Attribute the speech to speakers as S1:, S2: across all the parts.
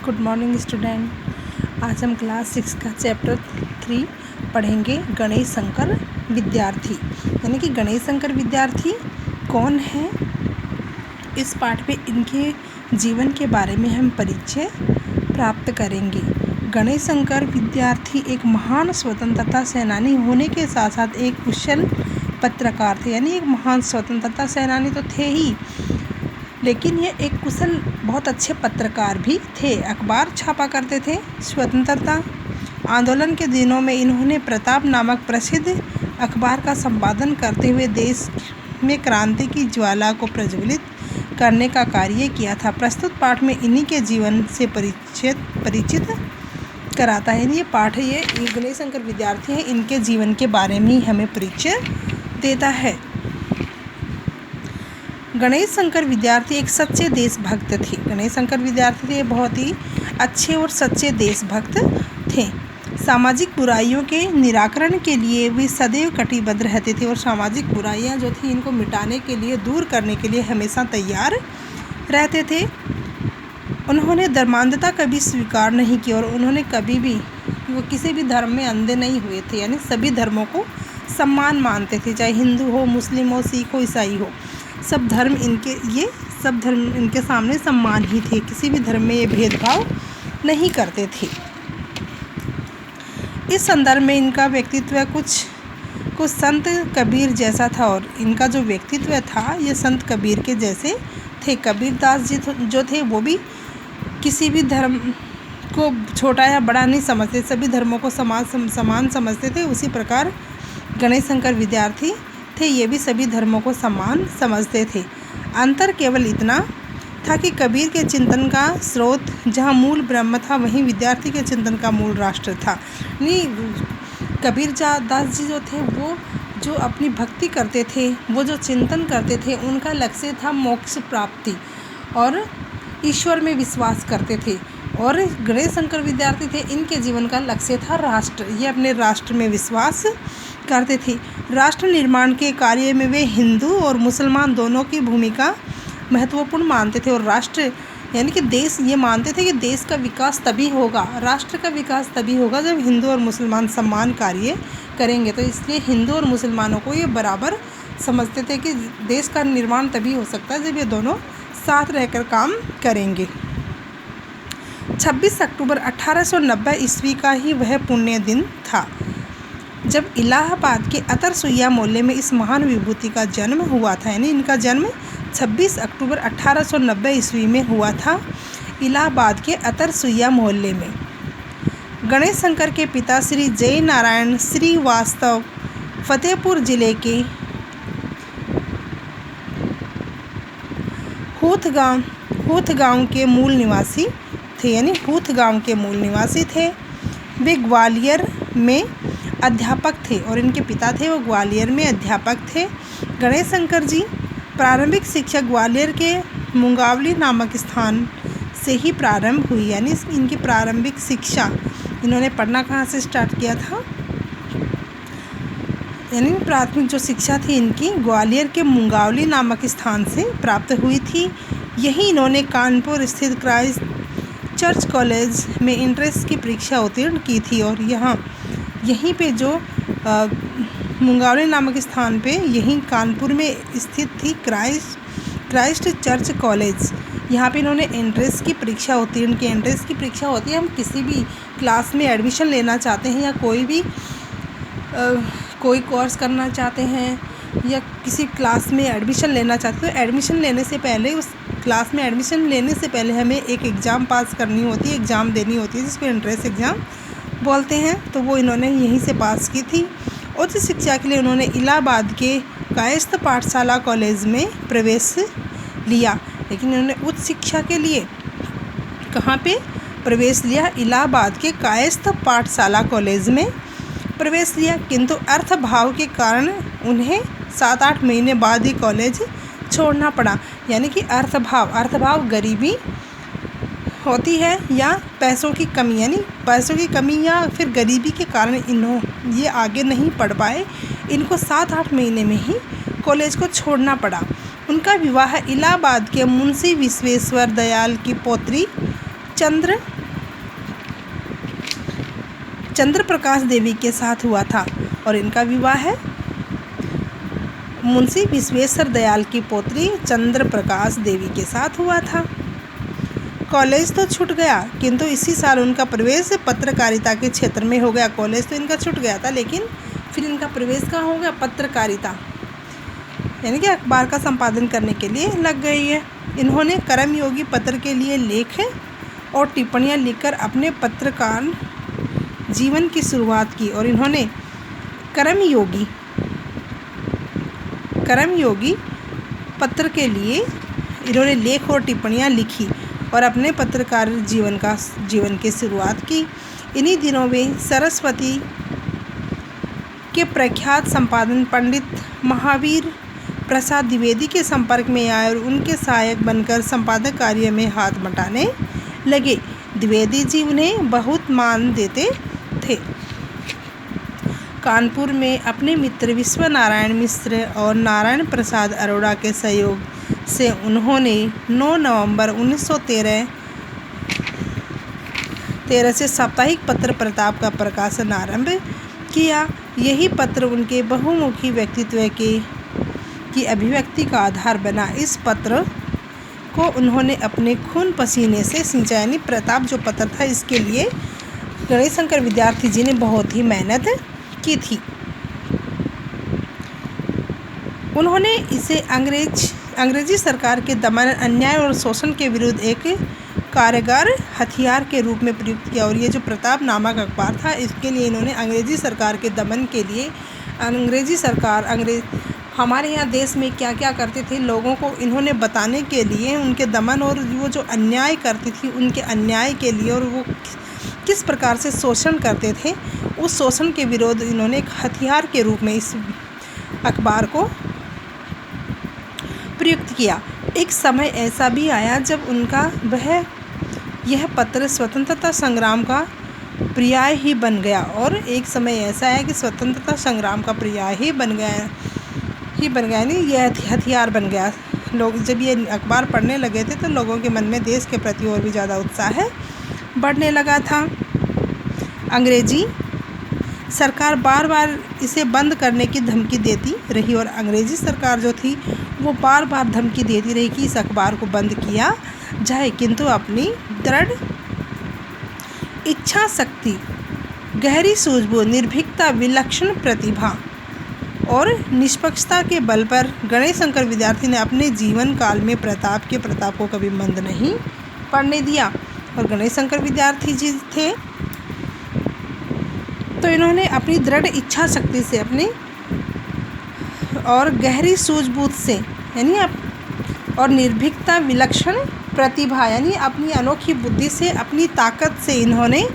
S1: Good morning student. आज हम class 6 का चैप्टर 3 पढ़ेंगे। गणेश शंकर विद्यार्थी, यानी कि गणेश शंकर विद्यार्थी कौन है। इस पाठ में इनके जीवन के बारे में हम परिचय प्राप्त करेंगे। गणेश शंकर विद्यार्थी एक महान स्वतंत्रता सेनानी होने के साथ साथ एक कुशल पत्रकार थे। यानी एक महान स्वतंत्रता सेनानी तो थे ही, लेकिन ये एक कुशल बहुत अच्छे पत्रकार भी थे। अखबार छापा करते थे। स्वतंत्रता आंदोलन के दिनों में इन्होंने प्रताप नामक प्रसिद्ध अखबार का संपादन करते हुए देश में क्रांति की ज्वाला को प्रज्वलित करने का कार्य किया था। प्रस्तुत पाठ में इन्हीं के जीवन से परिचित कराता है। ये पाठ ये गणेश शंकर विद्यार्थी हैं, इनके जीवन के बारे में हमें परिचय देता है। गणेश शंकर विद्यार्थी एक सच्चे देशभक्त थे। गणेश शंकर विद्यार्थी थे बहुत ही अच्छे और सच्चे देशभक्त थे। सामाजिक बुराइयों के निराकरण के लिए वे सदैव कटिबद्ध रहते थे और सामाजिक बुराइयां जो थी इनको मिटाने के लिए, दूर करने के लिए हमेशा तैयार रहते थे। उन्होंने धर्मांधता कभी स्वीकार नहीं की और उन्होंने कभी भी वो किसी भी धर्म में अंधे नहीं हुए थे। यानी सभी धर्मों को सम्मान मानते थे, चाहे हिंदू हो, मुस्लिम हो, सिख हो, ईसाई हो। सब धर्म इनके सामने सम्मान ही थे। किसी भी धर्म में ये भेदभाव नहीं करते थे। इस संदर्भ में इनका व्यक्तित्व कुछ संत कबीर जैसा था और इनका जो व्यक्तित्व था ये संत कबीर के जैसे थे। कबीरदास जी जो थे वो भी किसी भी धर्म को छोटा या बड़ा नहीं समझते, सभी धर्मों को समान समझते थे। उसी प्रकार गणेश शंकर विद्यार्थी थे, ये भी सभी धर्मों को समान समझते थे। अंतर केवल इतना था कि कबीर के चिंतन का स्रोत जहाँ मूल ब्रह्म था, वहीं विद्यार्थी के चिंतन का मूल राष्ट्र था। कबीर दास जी जो थे वो जो अपनी भक्ति करते थे, वो जो चिंतन करते थे, उनका लक्ष्य था मोक्ष प्राप्ति और ईश्वर में विश्वास करते थे। और गणेश शंकर विद्यार्थी थे, इनके जीवन का लक्ष्य था राष्ट्र। ये अपने राष्ट्र में विश्वास करते थे। राष्ट्र निर्माण के कार्य में वे हिंदू और मुसलमान दोनों की भूमिका महत्वपूर्ण मानते थे। और राष्ट्र यानी कि देश, ये मानते थे कि देश का विकास तभी होगा, राष्ट्र का विकास तभी होगा जब हिंदू और मुसलमान समान कार्य करेंगे। तो इसलिए हिंदू और मुसलमानों को ये बराबर समझते थे कि देश का निर्माण तभी हो सकता है जब ये दोनों साथ रहकर काम करेंगे। 26 अक्टूबर 1890 ईस्वी का ही वह पुण्य दिन था जब इलाहाबाद के अतर सुइया मोहल्ले में इस महान विभूति का जन्म हुआ था। यानी इनका जन्म 26 अक्टूबर 1890 ईस्वी में हुआ था, इलाहाबाद के अतर सुइया मोहल्ले में। गणेश शंकर के पिता श्री जय नारायण श्रीवास्तव फतेहपुर जिले के हूथ गांव के मूल निवासी थे। यानी हूथ गांव के मूल निवासी थे। वे ग्वालियर में अध्यापक थे और इनके पिता थे वो ग्वालियर में अध्यापक थे। गणेश शंकर जी प्रारंभिक शिक्षा ग्वालियर के मुंगावली नामक स्थान से ही प्रारंभ हुई। यानी इनकी प्रारंभिक शिक्षा इन्होंने पढ़ना कहाँ से स्टार्ट किया था, यानी प्राथमिक जो शिक्षा थी इनकी ग्वालियर के मुंगावली नामक स्थान से प्राप्त हुई थी। यही इन्होंने कानपुर स्थित क्राइस्ट चर्च कॉलेज में एंट्रेंस की परीक्षा उत्तीर्ण की थी। और यहीं पे जो मुंगावली नामक स्थान पे, यहीं कानपुर में स्थित थी क्राइस्ट चर्च कॉलेज। यहाँ पे इन्होंने एंट्रेंस की परीक्षा उत्तीर्ण की। एंट्रेंस की परीक्षा होती है, हम किसी भी क्लास में एडमिशन लेना चाहते हैं या कोई कोर्स करना चाहते हैं या किसी क्लास में एडमिशन लेना चाहते हैं, तो एडमिशन लेने से पहले, उस क्लास में एडमिशन लेने से पहले हमें एक एग्ज़ाम पास करनी होती है, एग्ज़ाम देनी होती है जिसको एंट्रेंस एग्ज़ाम बोलते हैं। तो वो इन्होंने यहीं से पास की थी। उच्च शिक्षा के लिए उन्होंने इलाहाबाद के कायस्थ पाठशाला कॉलेज में प्रवेश लिया। लेकिन इन्होंने उच्च शिक्षा के लिए कहाँ पे प्रवेश लिया? इलाहाबाद के कायस्थ पाठशाला कॉलेज में प्रवेश लिया, किंतु अर्थभाव के कारण उन्हें 7-8 महीने बाद ही कॉलेज छोड़ना पड़ा। यानी कि अर्थभाव गरीबी होती है या पैसों की कमी, यानी पैसों की कमी या फिर गरीबी के कारण ये आगे नहीं पढ़ पाए। इनको 7-8 महीने में ही कॉलेज को छोड़ना पड़ा। उनका विवाह इलाहाबाद के मुंशी विश्वेश्वर दयाल की पौत्री चंद्र प्रकाश देवी के साथ हुआ था और इनका विवाह मुंशी विश्वेश्वर दयाल की पोत्री चंद्र प्रकाश देवी के साथ हुआ था। कॉलेज तो छूट गया, किंतु इसी साल उनका प्रवेश पत्रकारिता के क्षेत्र में हो गया। कॉलेज तो इनका छूट गया था, लेकिन फिर इनका प्रवेश कहाँ हो गया? पत्रकारिता, यानी कि अखबार का संपादन करने के लिए लग गई है। इन्होंने कर्मयोगी पत्र के लिए लेख और टिप्पणियाँ लिखकर अपने पत्रकार जीवन की शुरुआत की और इन्होंने कर्मयोगी पत्र के लिए इन्होंने लेख और टिप्पणियाँ लिखी और अपने पत्रकार जीवन की शुरुआत की। इन्हीं दिनों वे सरस्वती के प्रख्यात संपादक पंडित महावीर प्रसाद द्विवेदी के संपर्क में आए और उनके सहायक बनकर संपादक कार्य में हाथ बटाने लगे। द्विवेदी जी उन्हें बहुत मान देते थे। कानपुर में अपने मित्र विश्वनारायण मिश्र और नारायण प्रसाद अरोड़ा के सहयोग से उन्होंने 9 नवंबर 1913 से साप्ताहिक पत्र प्रताप का प्रकाशन आरंभ किया। यही पत्र उनके बहुमुखी व्यक्तित्व की अभिव्यक्ति का आधार बना। इस पत्र को उन्होंने अपने खून पसीने से सिंचा, यानी प्रताप जो पत्र था, इसके लिए गणेश शंकर विद्यार्थी जी ने बहुत ही मेहनत की थी। उन्होंने इसे अंग्रेजी सरकार के दमन, अन्याय और शोषण के विरुद्ध एक कारगर हथियार के रूप में प्रयुक्त किया। और ये जो प्रताप नामक अखबार था, इसके लिए इन्होंने अंग्रेजी सरकार के दमन के लिए हमारे यहाँ देश में क्या क्या करते थे लोगों को इन्होंने बताने के लिए, उनके दमन और वो जो अन्याय करती थी उनके अन्याय के लिए, और वो किस प्रकार से शोषण करते थे, उस शोषण के विरोध इन्होंने एक हथियार के रूप में इस अखबार को प्रयुक्त किया। एक समय ऐसा भी आया जब उनका यह पत्र स्वतंत्रता संग्राम का पर्याय ही बन गया। और एक समय ऐसा है कि स्वतंत्रता संग्राम का पर्याय ही बन गया, नहीं, यह हथियार बन गया। लोग जब ये अखबार पढ़ने लगे थे तो लोगों के मन में देश के प्रति और भी ज़्यादा उत्साह बढ़ने लगा था। अंग्रेजी सरकार बार बार इसे बंद करने की धमकी देती रही और अंग्रेजी सरकार जो थी वो बार बार धमकी देती रही कि इस अखबार को बंद किया जाए, किंतु अपनी दृढ़ इच्छा शक्ति, गहरी सूझबूझ, निर्भीकता, विलक्षण प्रतिभा और निष्पक्षता के बल पर गणेश शंकर विद्यार्थी ने अपने जीवन काल में प्रताप को कभी मंद नहीं पड़ने दिया। और गणेश शंकर विद्यार्थी जी थे तो इन्होंने अपनी दृढ़ इच्छा शक्ति से और गहरी सूझबूझ से, यानी और निर्भीकता, विलक्षण प्रतिभा, यानी अपनी अनोखी बुद्धि से, अपनी ताकत से इन्होंने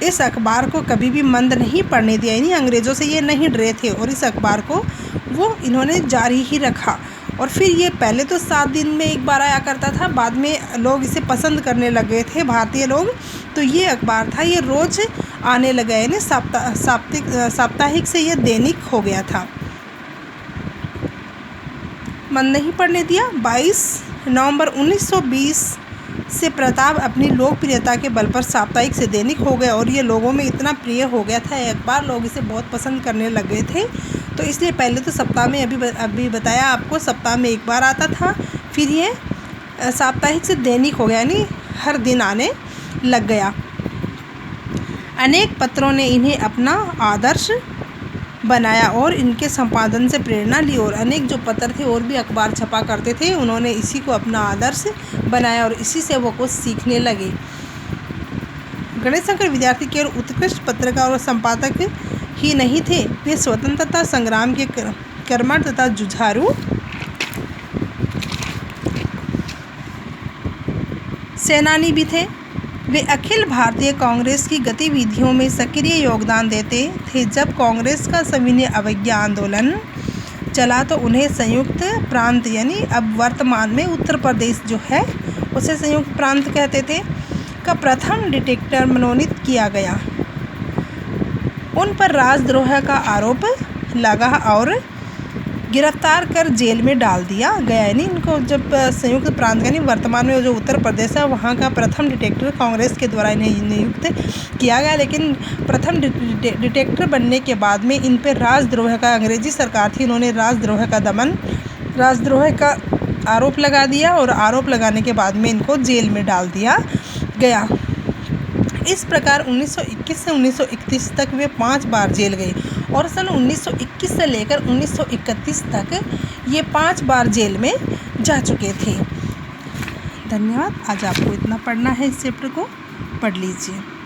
S1: इस अखबार को कभी भी मंद नहीं पड़ने दिया। यानी अंग्रेज़ों से ये नहीं डरे थे और इस अखबार को वो इन्होंने जारी ही रखा। और फिर ये पहले तो 7 दिन में एक बार आया करता था, बाद में लोग इसे पसंद करने लगे थे भारतीय लोग, तो ये अखबार था ये रोज़ आने लगा, यानी साप्ताहिक से ये दैनिक हो गया था। मंद नहीं पड़ने दिया। 22 नवंबर 1920 से प्रताप अपनी लोकप्रियता के बल पर साप्ताहिक से दैनिक हो गए और ये लोगों में इतना प्रिय हो गया था, एक बार लोग इसे बहुत पसंद करने लग गए थे। तो इसलिए पहले तो सप्ताह में अभी बताया आपको, सप्ताह में एक बार आता था, फिर ये साप्ताहिक से दैनिक हो गया, यानी हर दिन आने लग गया। अनेक पत्रों ने इन्हें अपना आदर्श बनाया और इनके संपादन से प्रेरणा ली और अनेक जो पत्र थे और भी अखबार छपा करते थे, उन्होंने इसी को अपना आदर्श बनाया और इसी से वो कुछ सीखने लगे। गणेश शंकर विद्यार्थी केवल उत्कृष्ट पत्रकार और संपादक ही नहीं थे, वे स्वतंत्रता संग्राम के कर्मठ तथा जुझारू सेनानी भी थे। वे अखिल भारतीय कांग्रेस की गतिविधियों में सक्रिय योगदान देते थे। जब कांग्रेस का सविनय अवज्ञा आंदोलन चला तो उन्हें संयुक्त प्रांत, यानी अब वर्तमान में उत्तर प्रदेश जो है उसे संयुक्त प्रांत कहते थे, का प्रथम डिटेक्टर मनोनीत किया गया। उन पर राजद्रोह का आरोप लगा और गिरफ्तार कर जेल में डाल दिया गया। यानी इनको जब संयुक्त प्रांत यानी वर्तमान में जो उत्तर प्रदेश है वहाँ का प्रथम डिटेक्टर कांग्रेस के द्वारा इन्हें नियुक्त किया गया। लेकिन प्रथम डिटेक्टर बनने के बाद में इन पर राजद्रोह का, अंग्रेजी सरकार थी, इन्होंने राजद्रोह का आरोप लगा दिया और आरोप लगाने के बाद में इनको जेल में डाल दिया गया। इस प्रकार 1921 से 1931 तक वे 5 बार जेल गए और सन 1921 से लेकर 1931 तक ये 5 बार जेल में जा चुके थे। धन्यवाद। आज आपको इतना पढ़ना है, इस चैप्टर को पढ़ लीजिए।